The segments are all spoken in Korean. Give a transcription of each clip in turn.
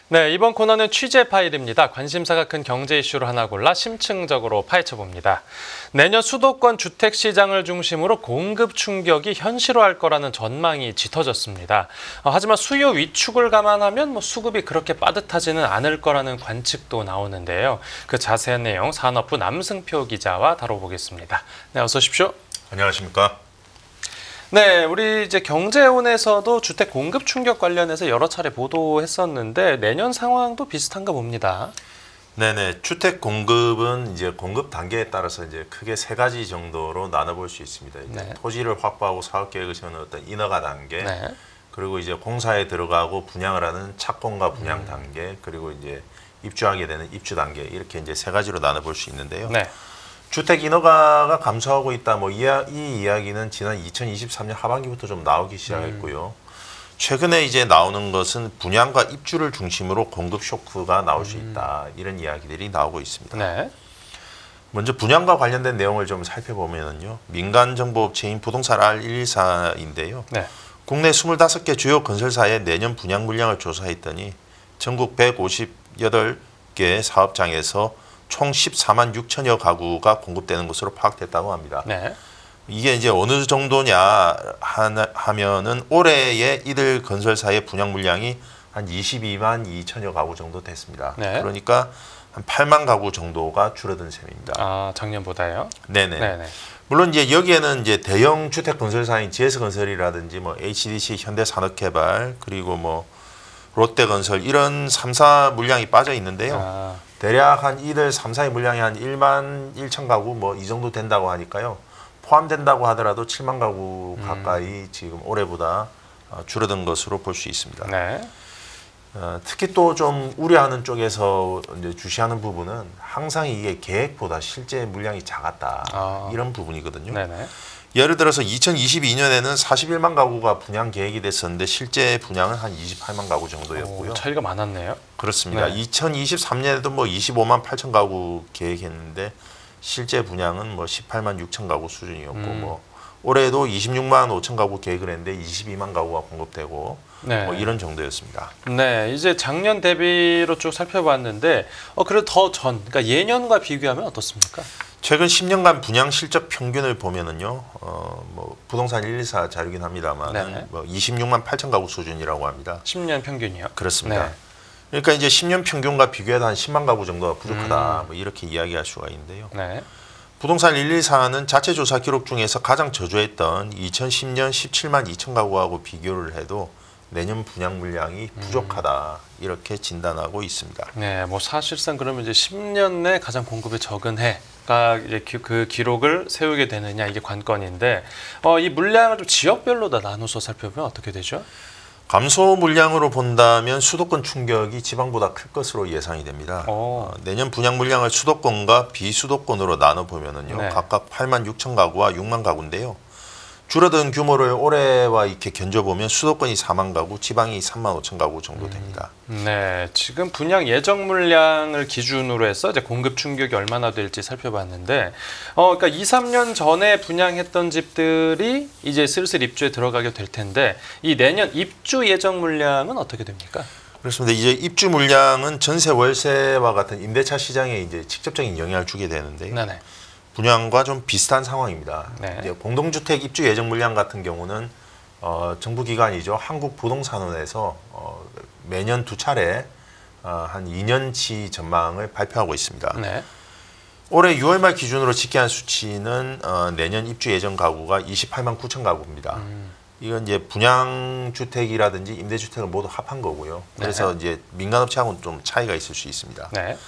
네, 이번 코너는 취재 파일입니다. 관심사가 큰 경제 이슈를 하나 골라 심층적으로 파헤쳐봅니다. 내년 수도권 주택시장을 중심으로 공급 충격이 현실화할 거라는 전망이 짙어졌습니다. 하지만 수요 위축을 감안하면 수급이 그렇게 빠듯하지는 않을 거라는 관측도 나오는데요. 그 자세한 내용 산업부 남승표 기자와 다뤄보겠습니다. 네, 어서 오십시오. 안녕하십니까. 네, 우리 이제 경제원에서도 주택 공급 충격 관련해서 여러 차례 보도했었는데 내년 상황도 비슷한가 봅니다. 네네, 주택 공급은 이제 공급 단계에 따라서 이제 크게 세 가지 정도로 나눠볼 수 있습니다. 이제 네. 토지를 확보하고 사업 계획을 세우는 어떤 인허가 단계, 네. 그리고 이제 공사에 들어가고 분양을 하는 착공과 분양 단계, 그리고 이제 입주하게 되는 입주 단계, 이렇게 이제 세 가지로 나눠볼 수 있는데요. 네. 주택 인허가가 감소하고 있다. 이 이야기는 지난 2023년 하반기부터 좀 나오기 시작했고요. 최근에 이제 나오는 것은 분양과 입주를 중심으로 공급 쇼크가 나올 수 있다. 이런 이야기들이 나오고 있습니다. 네. 먼저 분양과 관련된 내용을 좀 살펴보면요. 민간 정보업체인 부동산 R114인데요. 네. 국내 25개 주요 건설사의 내년 분양 물량을 조사했더니 전국 158개 사업장에서 총 14만 6천여 가구가 공급되는 것으로 파악됐다고 합니다. 네. 이게 이제 어느 정도냐 하면은 올해의 이들 건설사의 분양 물량이 한 22만 2천여 가구 정도 됐습니다. 네. 그러니까 한 8만 가구 정도가 줄어든 셈입니다. 아, 작년보다요? 네네. 네네. 물론 이제 여기에는 이제 대형 주택 건설사인 GS건설이라든지 뭐 HDC 현대산업개발 그리고 뭐 롯데건설 이런 3사 물량이 빠져 있는데요. 아, 대략 한 이들 3사의 물량이 한 1만 1천 가구 뭐 이 정도 된다고 하니까요. 포함된다고 하더라도 7만 가구 가까이 지금 올해보다 줄어든 것으로 볼 수 있습니다. 네. 특히 또 좀 우려하는 쪽에서 이제 주시하는 부분은 항상 이게 계획보다 실제 물량이 작았다. 이런 부분이거든요. 네네. 예를 들어서 2022년에는 41만 가구가 분양 계획이 됐었는데 실제 분양은 한 28만 가구 정도였고요. 오, 차이가 많았네요. 그렇습니다. 네. 2023년에도 뭐 25만 8천 가구 계획했는데 실제 분양은 뭐 18만 6천 가구 수준이었고 뭐 올해도 26만 5천 가구 계획을 했는데 22만 가구가 공급되고 네. 뭐 이런 정도였습니다. 네, 이제 작년 대비로 쭉 살펴봤는데 그래도 그러니까 예년과 비교하면 어떻습니까? 최근 10년간 분양 실적 평균을 보면은요, 뭐 부동산 114 자료긴 합니다만, 네. 뭐 26만 8천 가구 수준이라고 합니다. 10년 평균이요? 그렇습니다. 네. 그러니까 이제 10년 평균과 비교해도 한 10만 가구 정도가 부족하다, 뭐 이렇게 이야기할 수가 있는데요. 네. 부동산 114는 자체 조사 기록 중에서 가장 저조했던 2010년 17만 2천 가구하고 비교를 해도 내년 분양 물량이 부족하다 이렇게 진단하고 있습니다. 네, 뭐 사실상 그러면 이제 10년 내 가장 공급이 적은 해가 이제 그 기록을 세우게 되느냐 이게 관건인데 이 물량을 좀 지역별로 다 나눠서 살펴보면 어떻게 되죠? 감소 물량으로 본다면 수도권 충격이 지방보다 클 것으로 예상이 됩니다. 내년 분양 물량을 수도권과 비수도권으로 나눠보면은요, 네. 각각 8만 6천 가구와 6만 가구인데요. 줄어든 규모를 올해와 이렇게 견줘보면 수도권이 4만 가구, 지방이 3만 5천 가구 정도 됩니다. 네, 지금 분양 예정 물량을 기준으로 해서 이제 공급 충격이 얼마나 될지 살펴봤는데, 그러니까 2, 3년 전에 분양했던 집들이 이제 슬슬 입주에 들어가게 될 텐데, 이 내년 입주 예정 물량은 어떻게 됩니까? 그렇습니다. 이제 입주 물량은 전세 월세와 같은 임대차 시장에 이제 직접적인 영향을 주게 되는데요. 네네. 분양과 좀 비슷한 상황입니다. 네. 이제 공동주택 입주 예정 물량 같은 경우는 정부 기관이죠. 한국부동산원에서 매년 두 차례 한 2년치 전망을 발표하고 있습니다. 네. 올해 6월 말 기준으로 집계한 수치는 내년 입주 예정 가구가 28만 9천 가구입니다. 이건 이제 분양주택이라든지 임대주택을 모두 합한 거고요. 그래서 이제 민간업체하고는 좀 차이가 있을 수 있습니다. 네.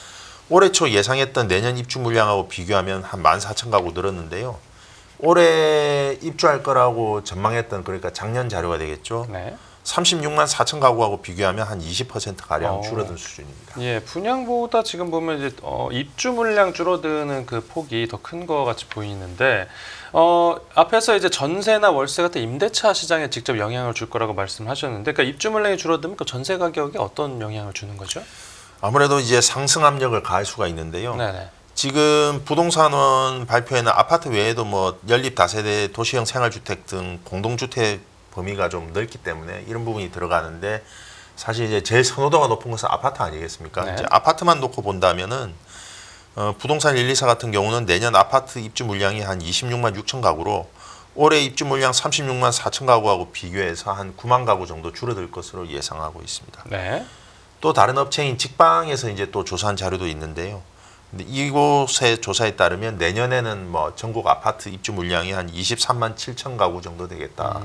올해 초 예상했던 내년 입주 물량하고 비교하면 한 14,000가구 늘었는데요. 올해 입주할 거라고 전망했던 그러니까 작년 자료가 되겠죠. 네. 36만 4천 가구하고 비교하면 한 20%가량 줄어든 수준입니다. 예, 분양보다 지금 보면 이제 입주 물량 줄어드는 그 폭이 더 큰 것 같이 보이는데 앞에서 이제 전세나 월세 같은 임대차 시장에 직접 영향을 줄 거라고 말씀하셨는데 그러니까 입주 물량이 줄어들면 그 전세 가격에 어떤 영향을 주는 거죠? 아무래도 이제 상승 압력을 가할 수가 있는데요. 네네. 지금 부동산원 발표에는 아파트 외에도 뭐 연립 다세대 도시형 생활주택 등 공동주택 범위가 좀 넓기 때문에 이런 부분이 들어가는데 사실 이제 제일 선호도가 높은 것은 아파트 아니겠습니까? 네. 이제 아파트만 놓고 본다면은 부동산 1, 2사 같은 경우는 내년 아파트 입주 물량이 한 26만 6천 가구로 올해 입주 물량 36만 4천 가구하고 비교해서 한 9만 가구 정도 줄어들 것으로 예상하고 있습니다. 네. 또 다른 업체인 직방에서 이제 또 조사한 자료도 있는데요. 근데 이곳의 조사에 따르면 내년에는 뭐 전국 아파트 입주 물량이 한 23만 7천 가구 정도 되겠다.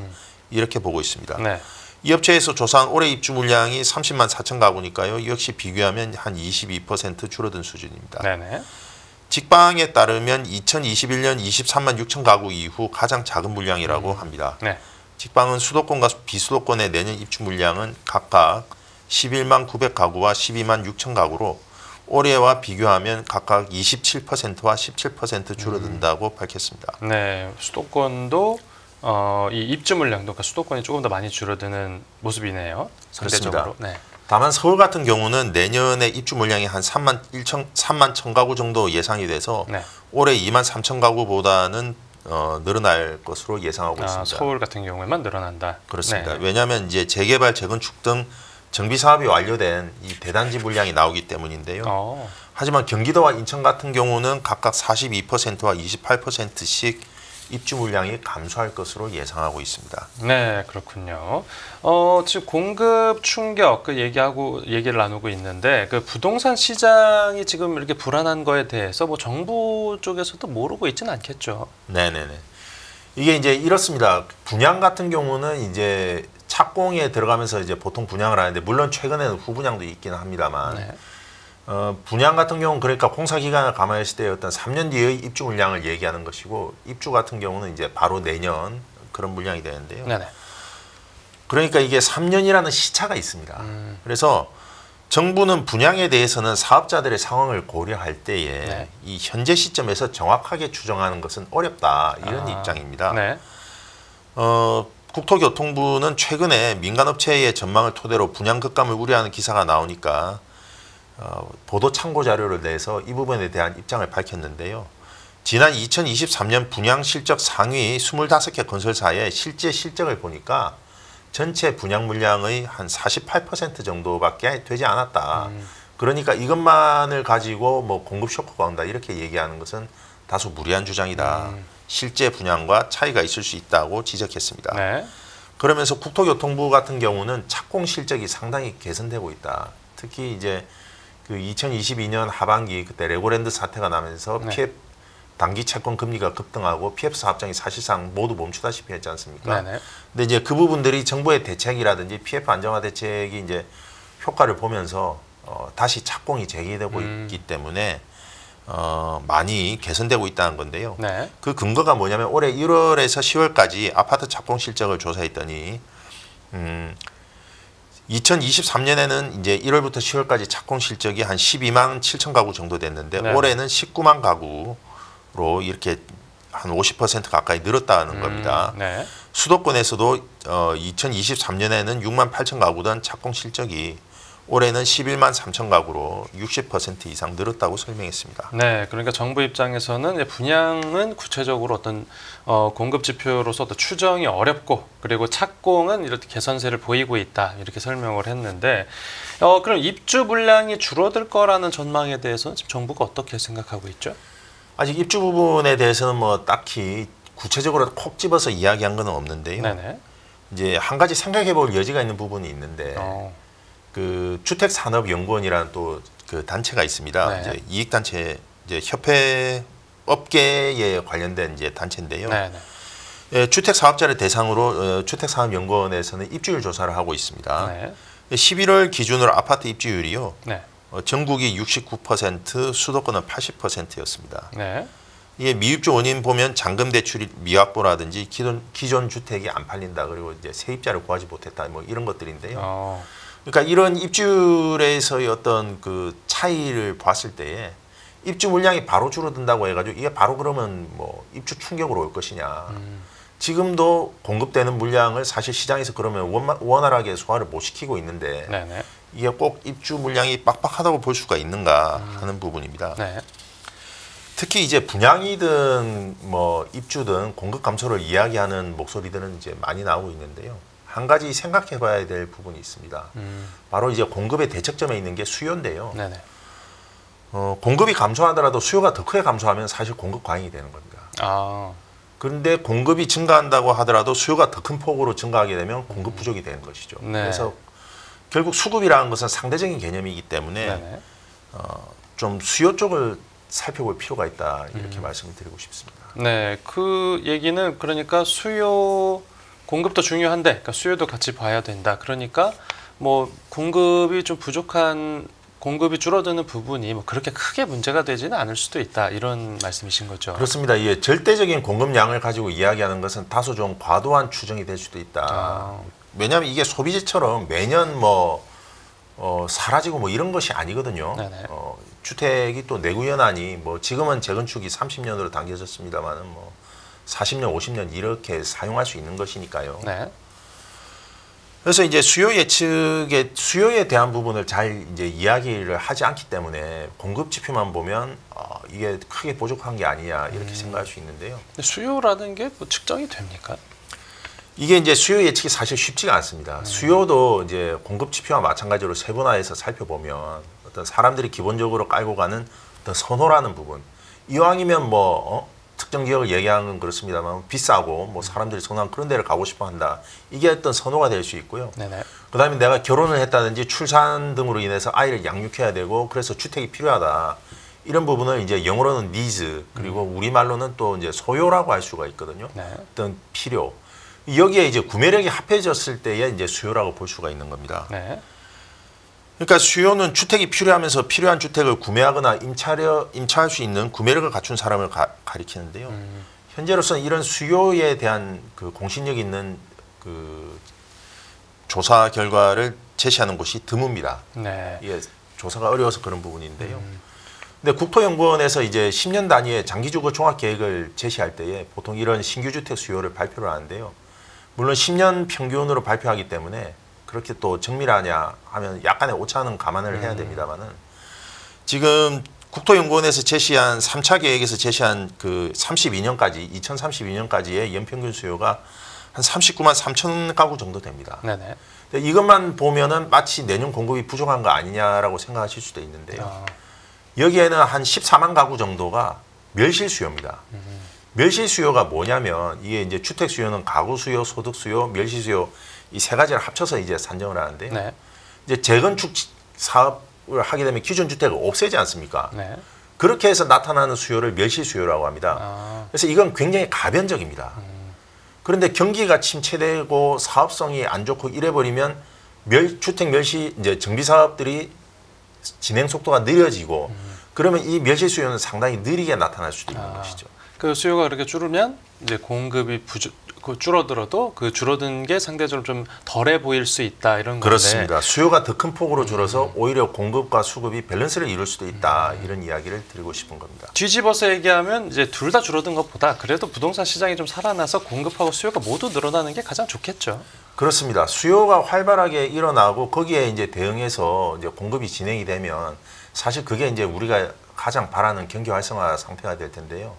이렇게 보고 있습니다. 네. 이 업체에서 조사한 올해 입주 물량이 30만 4천 가구니까요. 역시 비교하면 한 22% 줄어든 수준입니다. 네네. 직방에 따르면 2021년 23만 6천 가구 이후 가장 작은 물량이라고 합니다. 네. 직방은 수도권과 비수도권의 내년 입주 물량은 각각 11만 900 가구와 12만 6천 가구로 올해와 비교하면 각각 27%와 17% 줄어든다고 밝혔습니다. 네. 수도권도 이 입주 물량도 그러니까 수도권이 조금 더 많이 줄어드는 모습이네요. 상대적으로. 네. 다만 서울 같은 경우는 내년에 입주 물량이 한 3만 1천 가구 정도 예상이 돼서 네. 올해 2만 3천 가구보다는 늘어날 것으로 예상하고 있습니다. 서울 같은 경우에만 늘어난다. 그렇습니다. 네. 왜냐하면 이제 재개발, 재건축 등 정비 사업이 완료된 이 대단지 물량이 나오기 때문인데요. 하지만 경기도와 인천 같은 경우는 각각 42%와 28%씩 입주 물량이 감소할 것으로 예상하고 있습니다. 네, 그렇군요. 지금 공급 충격 얘기를 나누고 있는데 그 부동산 시장이 지금 이렇게 불안한 거에 대해서 뭐 정부 쪽에서도 모르고 있지는 않겠죠. 네네네. 이게 이제 이렇습니다. 분양 같은 경우는 이제 착공에 들어가면서 이제 보통 분양을 하는데 물론 최근에는 후분양도 있기는 합니다만 네. 분양 같은 경우는 그러니까 공사 기간을 감안했을 때 어떤 3년 뒤의 입주 물량을 얘기하는 것이고 입주 같은 경우는 이제 바로 내년 그런 물량이 되는데요. 네네. 그러니까 이게 3년이라는 시차가 있습니다. 그래서 정부는 분양에 대해서는 사업자들의 상황을 고려할 때에 네. 이 현재 시점에서 정확하게 추정하는 것은 어렵다 이런 입장입니다. 네. 국토교통부는 최근에 민간업체의 전망을 토대로 분양 급감을 우려하는 기사가 나오니까 보도 참고 자료를 내서 이 부분에 대한 입장을 밝혔는데요. 지난 2023년 분양 실적 상위 25개 건설사의 실제 실적을 보니까 전체 분양 물량의 한 48% 정도밖에 되지 않았다. 그러니까 이것만을 가지고 뭐 공급 쇼크가 온다 이렇게 얘기하는 것은 다소 무리한 주장이다. 실제 분양과 차이가 있을 수 있다고 지적했습니다. 네. 그러면서 국토교통부 같은 경우는 착공 실적이 상당히 개선되고 있다. 특히 이제 그 2022년 하반기 그때 레고랜드 사태가 나면서 네. PF 단기 채권 금리가 급등하고 PF 사업장이 사실상 모두 멈추다시피 했지 않습니까? 네네. 근데 이제 그 부분들이 정부의 대책이라든지 PF 안정화 대책이 이제 효과를 보면서 다시 착공이 재개되고 있기 때문에 많이 개선되고 있다는 건데요. 네. 그 근거가 뭐냐면 올해 1월에서 10월까지 아파트 착공 실적을 조사했더니 2023년에는 이제 1월부터 10월까지 착공 실적이 한 12만 7천 가구 정도 됐는데 네. 올해는 19만 가구로 이렇게 한 50% 가까이 늘었다는 겁니다. 네. 수도권에서도 2023년에는 6만 8천 가구던 착공 실적이 올해는 11만 3천 가구로 60% 이상 늘었다고 설명했습니다. 네, 그러니까 정부 입장에서는 분양은 구체적으로 어떤 공급 지표로서 또 추정이 어렵고 그리고 착공은 이렇게 개선세를 보이고 있다 이렇게 설명을 했는데 그럼 입주 물량이 줄어들 거라는 전망에 대해서는 지금 정부가 어떻게 생각하고 있죠? 아직 입주 부분에 대해서는 뭐 딱히 구체적으로 콕 집어서 이야기한 건 없는데요. 네네. 이제 한 가지 생각해 볼 여지가 있는 부분이 있는데 그 주택산업연구원이라는 또 그 단체가 있습니다. 네. 이제 이익단체 이제 협회 업계에 관련된 이제 단체인데요. 네네. 예, 주택 사업자를 대상으로 주택산업연구원에서는 입주율 조사를 하고 있습니다. 네. 11월 기준으로 아파트 입주율이요. 네. 전국이 69%, 수도권은 80%였습니다. 네. 이게 미입주 원인 보면 잔금 대출 미확보라든지 기존 주택이 안 팔린다 그리고 이제 세입자를 구하지 못했다 뭐 이런 것들인데요. 그러니까 이런 입주율에서의 어떤 그 차이를 봤을 때에 입주 물량이 바로 줄어든다고 해가지고 이게 바로 그러면 뭐 입주 충격으로 올 것이냐. 지금도 공급되는 물량을 사실 시장에서 그러면 원활하게 소화를 못 시키고 있는데 네네. 이게 꼭 입주 물량이 빡빡하다고 볼 수가 있는가 하는 부분입니다. 네. 특히 이제 분양이든 뭐 입주든 공급 감소를 이야기하는 목소리들은 이제 많이 나오고 있는데요. 한 가지 생각해봐야 될 부분이 있습니다. 바로 이제 공급의 대척점에 있는 게 수요인데요. 네네. 공급이 감소하더라도 수요가 더 크게 감소하면 사실 공급 과잉이 되는 겁니다. 아, 그런데 공급이 증가한다고 하더라도 수요가 더 큰 폭으로 증가하게 되면 공급 부족이 되는 것이죠. 네. 그래서 결국 수급이라는 것은 상대적인 개념이기 때문에 네네. 좀 수요 쪽을 살펴볼 필요가 있다 이렇게 말씀을 드리고 싶습니다. 네, 그 얘기는 그러니까 공급도 중요한데, 그러니까 수요도 같이 봐야 된다. 그러니까 뭐 공급이 좀 부족한, 공급이 줄어드는 부분이 뭐 그렇게 크게 문제가 되지는 않을 수도 있다. 이런 말씀이신 거죠. 그렇습니다. 이 절대적인 공급량을 가지고 이야기하는 것은 다소 좀 과도한 추정이 될 수도 있다. 왜냐하면 이게 소비재처럼 매년 사라지고 뭐 이런 것이 아니거든요. 네네. 주택이 또 내구연한이 뭐 지금은 재건축이 30년으로 당겨졌습니다만은 뭐 40년, 50년 이렇게 사용할 수 있는 것이니까요. 네. 그래서 이제 수요에 대한 부분을 잘 이제 이야기를 하지 않기 때문에 공급 지표만 보면 이게 크게 부족한 게 아니냐 이렇게 생각할 수 있는데요. 근데 수요라는 게 뭐 측정이 됩니까? 이게 이제 수요 예측이 사실 쉽지가 않습니다. 수요도 이제 공급 지표와 마찬가지로 세분화해서 살펴보면 어떤 사람들이 기본적으로 깔고 가는 어떤 선호라는 부분. 이왕이면 특정 지역을 얘기하는 건 그렇습니다만 비싸고 뭐 사람들이 선호하는 그런 데를 가고 싶어 한다. 이게 어떤 선호가 될 수 있고요. 네네. 그다음에 내가 결혼을 했다든지 출산 등으로 인해서 아이를 양육해야 되고 그래서 주택이 필요하다. 이런 부분을 이제 영어로는 니즈 그리고 우리말로는 또 이제 소요라고 할 수가 있거든요. 네. 어떤 필요. 여기에 이제 구매력이 합해졌을 때에 이제 수요라고 볼 수가 있는 겁니다. 네. 그러니까 수요는 주택이 필요하면서 필요한 주택을 구매하거나 임차할 수 있는 구매력을 갖춘 사람을 가리키는데요. 현재로서는 이런 수요에 대한 그 공신력 있는 그 조사 결과를 제시하는 곳이 드뭅니다. 네. 이게 조사가 어려워서 그런 부분인데요. 근데 국토연구원에서 이제 10년 단위의 장기주거 종합계획을 제시할 때에 보통 이런 신규주택 수요를 발표를 하는데요. 물론 10년 평균으로 발표하기 때문에 그렇게 또 정밀하냐 하면 약간의 오차는 감안을 해야 됩니다만은 지금 국토연구원에서 제시한 3차 계획에서 제시한 그 2032년까지의 연평균 수요가 한 39만 3천 가구 정도 됩니다. 네네. 근데 이것만 보면은 마치 내년 공급이 부족한 거 아니냐라고 생각하실 수도 있는데요. 여기에는 한 14만 가구 정도가 멸실 수요입니다. 멸실 수요가 뭐냐면 이게 이제 주택 수요는 가구 수요, 소득 수요, 멸실 수요 이 세 가지를 합쳐서 이제 산정을 하는데요. 네. 이제 재건축 사업을 하게 되면 기존 주택을 없애지 않습니까? 네. 그렇게 해서 나타나는 수요를 멸실 수요라고 합니다. 그래서 이건 굉장히 가변적입니다. 그런데 경기가 침체되고 사업성이 안 좋고 이래버리면 주택 멸시 이제 정비 사업들이 진행 속도가 느려지고 그러면 이 멸실 수요는 상당히 느리게 나타날 수도 있는 것이죠. 그 수요가 그렇게 줄으면 이제 공급이 줄어들어도 그 줄어든 게 상대적으로 좀 덜해 보일 수 있다 이런 건데. 그렇습니다. 수요가 더 큰 폭으로 줄어서 오히려 공급과 수급이 밸런스를 이룰 수도 있다 이런 이야기를 드리고 싶은 겁니다. 뒤집어서 얘기하면 이제 둘 다 줄어든 것보다 그래도 부동산 시장이 좀 살아나서 공급하고 수요가 모두 늘어나는 게 가장 좋겠죠. 그렇습니다. 수요가 활발하게 일어나고 거기에 이제 대응해서 이제 공급이 진행이 되면 사실 그게 이제 우리가 가장 바라는 경기 활성화 상태가 될 텐데요.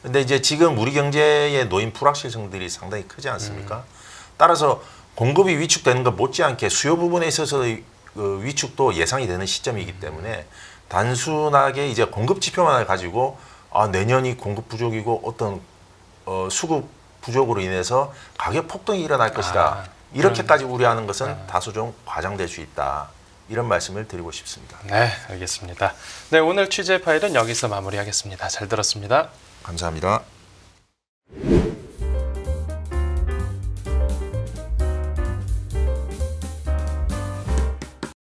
근데 이제 지금 우리 경제에 놓인 불확실성들이 상당히 크지 않습니까? 따라서 공급이 위축되는 것 못지않게 수요 부분에 있어서의 그 위축도 예상이 되는 시점이기 때문에 단순하게 이제 공급 지표만을 가지고 내년이 공급 부족이고 어떤 수급 부족으로 인해서 가격 폭등이 일어날 것이다. 이렇게까지 우려하는 것은 다소 좀 과장될 수 있다. 이런 말씀을 드리고 싶습니다. 네, 알겠습니다. 네, 오늘 취재 파일은 여기서 마무리하겠습니다. 잘 들었습니다. 감사합니다.